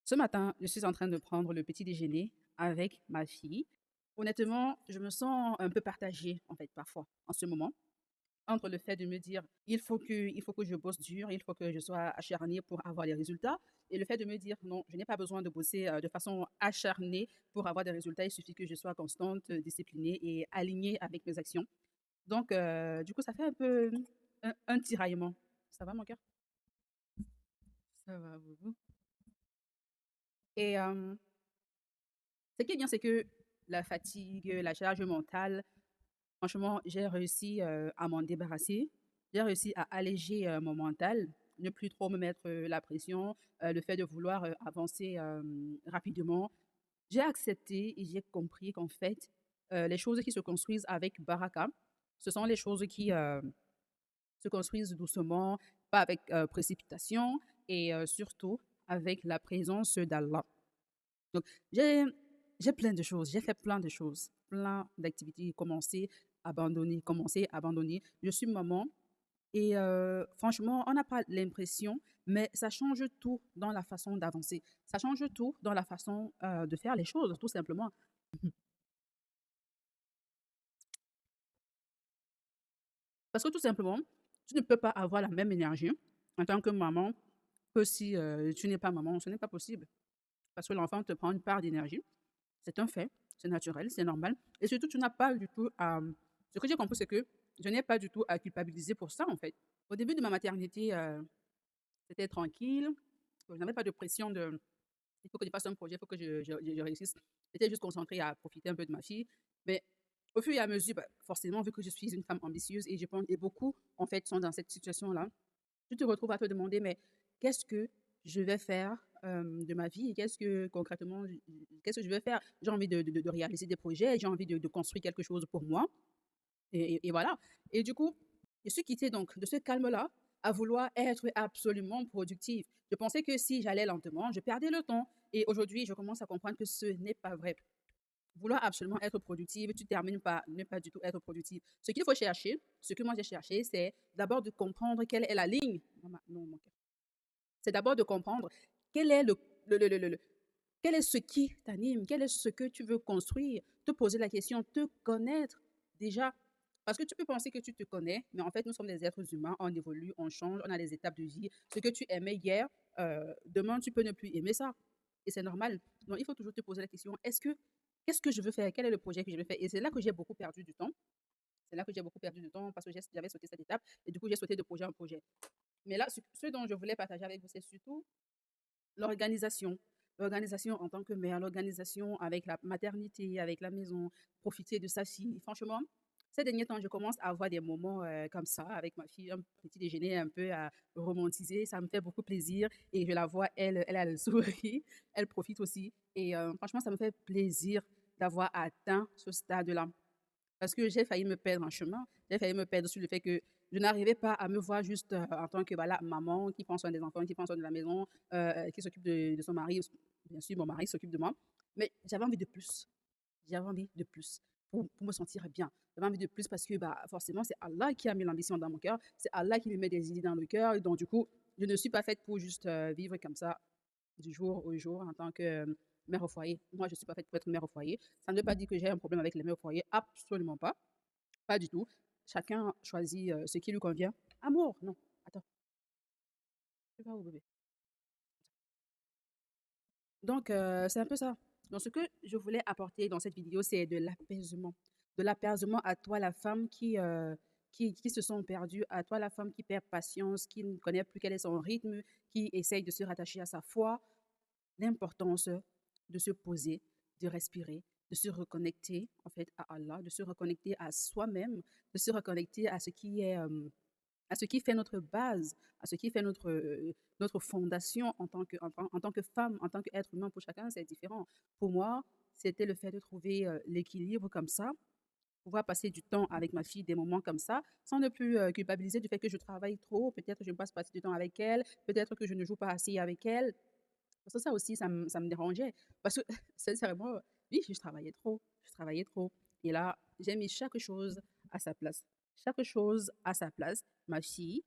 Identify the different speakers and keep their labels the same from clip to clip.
Speaker 1: Ce matin, je suis en train de prendre le petit déjeuner avec ma fille. Honnêtement, je me sens un peu partagée, en fait, parfois, en ce moment, entre le fait de me dire, il faut que je bosse dur, il faut que je sois acharnée pour avoir les résultats, et le fait de me dire, non, je n'ai pas besoin de bosser de façon acharnée pour avoir des résultats, il suffit que je sois constante, disciplinée et alignée avec mes actions. Donc, du coup, ça fait un peu un tiraillement. Ça va, mon cœur? Ça va, vous? Et ce qui est bien, c'est que la fatigue, la charge mentale, franchement, j'ai réussi à m'en débarrasser. J'ai réussi à alléger mon mental, ne plus trop me mettre la pression, le fait de vouloir avancer rapidement. J'ai accepté et j'ai compris qu'en fait, les choses qui se construisent avec baraka, ce sont les choses qui se construisent doucement, pas avec précipitation et surtout avec la présence d'Allah. Donc, j'ai j'ai plein de choses, j'ai fait plein de choses, plein d'activités, commencer, abandonner. Je suis maman et franchement, on n'a pas l'impression, mais ça change tout dans la façon d'avancer. Ça change tout dans la façon de faire les choses, tout simplement. Parce que tout simplement, tu ne peux pas avoir la même énergie en tant que maman que si tu n'es pas maman. Ce n'est pas possible. Parce que l'enfant te prend une part d'énergie. C'est un fait, c'est naturel, c'est normal. Et surtout, tu n'as pas du tout à... Ce que j'ai compris, c'est que je n'ai pas du tout à culpabiliser pour ça, en fait. Au début de ma maternité, c'était tranquille. Je n'avais pas de pression de... Il faut que je fasse un projet, il faut que je réussisse. J'étais juste concentrée à profiter un peu de ma fille. Mais au fur et à mesure, bah, forcément, vu que je suis une femme ambitieuse et je pense, et beaucoup, en fait, sont dans cette situation-là, tu te retrouves à te demander, mais qu'est-ce que je vais faire de ma vie? Qu'est-ce que concrètement, qu'est-ce que je vais faire? J'ai envie de réaliser des projets, j'ai envie de construire quelque chose pour moi. Et voilà. Et du coup, je suis quittée donc de ce calme-là à vouloir être absolument productive. Je pensais que si j'allais lentement, je perdais le temps. Et aujourd'hui, je commence à comprendre que ce n'est pas vrai. Vouloir absolument être productive, tu termines par ne pas du tout être productive. Ce qu'il faut chercher, ce que moi j'ai cherché, c'est d'abord de comprendre quelle est la ligne. Non, mon cœur. C'est d'abord de comprendre quel est le- quel est ce qui t'anime, quel est ce que tu veux construire, te poser la question, te connaître déjà. Parce que tu peux penser que tu te connais, mais en fait, nous sommes des êtres humains, on évolue, on change, on a des étapes de vie. Ce que tu aimais hier, demain, tu peux ne plus aimer ça. Et c'est normal. Donc, il faut toujours te poser la question, qu'est-ce que je veux faire? Quel est le projet que je veux faire? Et c'est là que j'ai beaucoup perdu du temps. C'est là que j'ai beaucoup perdu du temps parce que j'avais sauté cette étape et du coup, j'ai sauté de projet en projet. Mais là, ce dont je voulais partager avec vous, c'est surtout l'organisation. L'organisation en tant que mère, l'organisation avec la maternité, avec la maison, profiter de sa fille. Franchement, ces derniers temps, je commence à avoir des moments comme ça avec ma fille, un petit déjeuner un peu à romantiser. Ça me fait beaucoup plaisir et je la vois, elle a le sourire, elle profite aussi. Et franchement, ça me fait plaisir d'avoir atteint ce stade-là. Parce que j'ai failli me perdre en chemin. J'ai failli me perdre sur le fait que je n'arrivais pas à me voir juste en tant que voilà, maman qui prend soin des enfants, qui prend soin de la maison, qui s'occupe de son mari. Bien sûr, mon mari s'occupe de moi. Mais j'avais envie de plus. J'avais envie de plus pour me sentir bien. J'avais envie de plus parce que bah, forcément, c'est Allah qui a mis l'ambition dans mon cœur. C'est Allah qui me met des idées dans le cœur. Et donc, du coup, je ne suis pas faite pour juste vivre comme ça du jour au jour en tant que mère au foyer. Moi, je ne suis pas faite pour être mère au foyer. Ça ne veut pas dire que j'ai un problème avec les mères au foyer. Absolument pas. Pas du tout. Chacun choisit ce qui lui convient. Amour, non. Attends, tu vas où, bébé? Donc, c'est un peu ça. Donc, ce que je voulais apporter dans cette vidéo, c'est de l'apaisement. De l'apaisement à toi, la femme qui se sont perdues, à toi, la femme qui perd patience, qui ne connaît plus quel est son rythme, qui essaye de se rattacher à sa foi. L'importance de se poser, de respirer, de se reconnecter en fait à Allah, de se reconnecter à soi-même, de se reconnecter à ce qui est à ce qui fait notre base, à ce qui fait notre fondation en tant que femme, en tant qu'être humain. Pour chacun, c'est différent. Pour moi, c'était le fait de trouver l'équilibre comme ça, pouvoir passer du temps avec ma fille, des moments comme ça, sans ne plus culpabiliser du fait que je travaille trop, peut-être que je ne passe pas assez de temps avec elle, peut-être que je ne joue pas assez avec elle. Parce que ça aussi, ça me dérangeait. Parce que, sincèrement, oui, je travaillais trop. Je travaillais trop. Et là, j'ai mis chaque chose à sa place. Chaque chose à sa place. Ma fille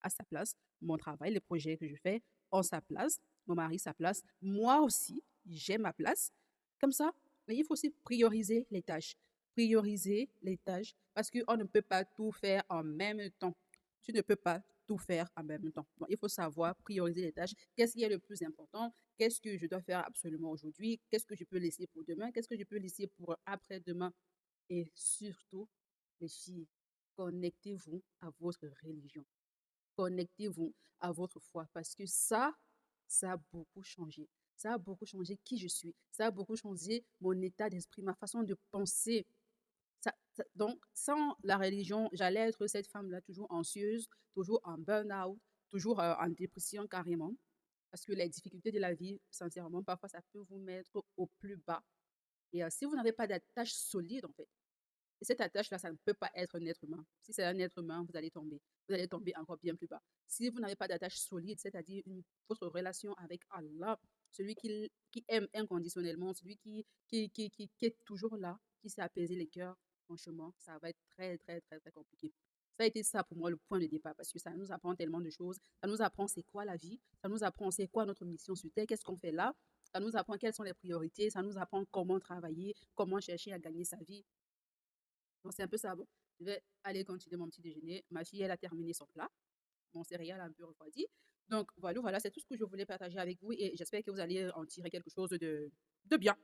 Speaker 1: à sa place. Mon travail, les projets que je fais ont sa place. mon mari sa place, moi aussi, j'ai ma place. Comme ça, mais il faut aussi prioriser les tâches. Prioriser les tâches parce qu'on ne peut pas tout faire en même temps. Tu ne peux pas tout faire en même temps. Donc, il faut savoir prioriser les tâches. Qu'est-ce qui est le plus important? Qu'est-ce que je dois faire absolument aujourd'hui? Qu'est-ce que je peux laisser pour demain? Qu'est-ce que je peux laisser pour après-demain? Et surtout, les filles, connectez-vous à votre religion. Connectez-vous à votre foi parce que ça a beaucoup changé. Ça a beaucoup changé qui je suis. Ça a beaucoup changé mon état d'esprit, ma façon de penser. Donc, sans la religion, j'allais être cette femme-là, toujours anxieuse, toujours en burn-out, toujours en dépression carrément. Parce que les difficultés de la vie, sincèrement, parfois, ça peut vous mettre au plus bas. Et si vous n'avez pas d'attache solide, en fait, et cette attache-là, ça ne peut pas être un être humain. Si c'est un être humain, vous allez tomber. Vous allez tomber encore bien plus bas. Si vous n'avez pas d'attache solide, c'est-à-dire votre relation avec Allah, celui qui aime inconditionnellement, celui qui est toujours là, qui sait apaiser les cœurs, franchement, ça va être très, très, très, très compliqué. Ça a été ça pour moi le point de départ parce que ça nous apprend tellement de choses. Ça nous apprend c'est quoi la vie, ça nous apprend c'est quoi notre mission sur Terre, qu'est-ce qu'on fait là, ça nous apprend quelles sont les priorités, ça nous apprend comment travailler, comment chercher à gagner sa vie. Donc, c'est un peu ça. Bon, je vais aller continuer mon petit déjeuner. Ma fille, elle a terminé son plat. Mon céréal a un peu refroidi. Donc, voilà, c'est tout ce que je voulais partager avec vous et j'espère que vous allez en tirer quelque chose de bien.